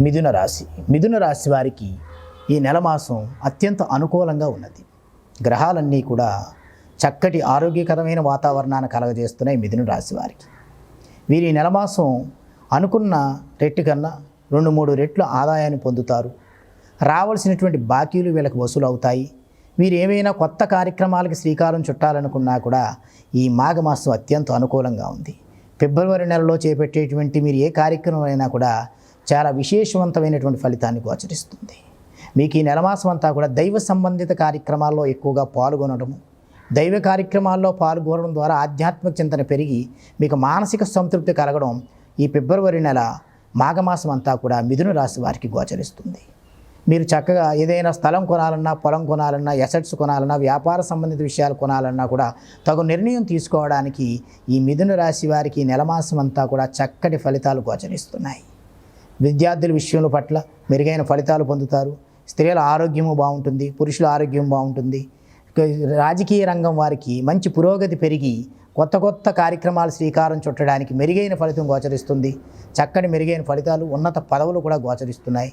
మిథున రాశి. మిథున రాశి వారికి ఈ నెల మాసం అత్యంత అనుకూలంగా ఉన్నది. గ్రహాలన్నీ కూడా చక్కటి ఆరోగ్యకరమైన వాతావరణాన్ని కలగజేస్తున్నాయి మిథున రాశి వారికి. వీరి నెల మాసం అనుకున్న రెట్టు కన్నా 2-3 రెట్లు ఆదాయాన్ని పొందుతారు. రావాల్సినటువంటి బాకీలు వీళ్ళకి వసూలు అవుతాయి. వీరు ఏమైనా కొత్త కార్యక్రమాలకి శ్రీకారం చుట్టాలనుకున్నా కూడా ఈ మాఘమాసం అత్యంత అనుకూలంగా ఉంది. ఫిబ్రవరి నెలలో చేపట్టేటువంటి మీరు ఏ కార్యక్రమం అయినా కూడా చాలా విశేషవంతమైనటువంటి ఫలితాన్ని గోచరిస్తుంది. మీకు ఈ నెలమాసం అంతా కూడా దైవ సంబంధిత కార్యక్రమాల్లో ఎక్కువగా పాల్గొనడము, దైవ కార్యక్రమాల్లో పాల్గొనడం ద్వారా ఆధ్యాత్మిక చింతన పెరిగి మీకు మానసిక సంతృప్తి కలగడం ఈ ఫిబ్రవరి నెల మాఘమాసం అంతా కూడా మిథున రాశి వారికి గోచరిస్తుంది. మీరు చక్కగా ఏదైనా స్థలం కొనాలన్నా, పొలం కొనాలన్నా, ఎసెట్స్ కొనాలన్నా, వ్యాపార సంబంధిత విషయాలు కొనాలన్నా కూడా తగు నిర్ణయం తీసుకోవడానికి ఈ మిథున రాశి వారికి ఈ నెలమాసం అంతా కూడా చక్కటి ఫలితాలు గోచరిస్తున్నాయి. విద్యార్థుల విషయంలో పట్ల మెరుగైన ఫలితాలు పొందుతారు. స్త్రీల ఆరోగ్యము బాగుంటుంది, పురుషుల ఆరోగ్యం బాగుంటుంది. రాజకీయ రంగం వారికి మంచి పురోగతి పెరిగి కొత్త కార్యక్రమాలు శ్రీకారం చుట్టడానికి మెరుగైన ఫలితం గోచరిస్తుంది. చక్కటి మెరుగైన ఫలితాలు, ఉన్నత పదవులు కూడా గోచరిస్తున్నాయి.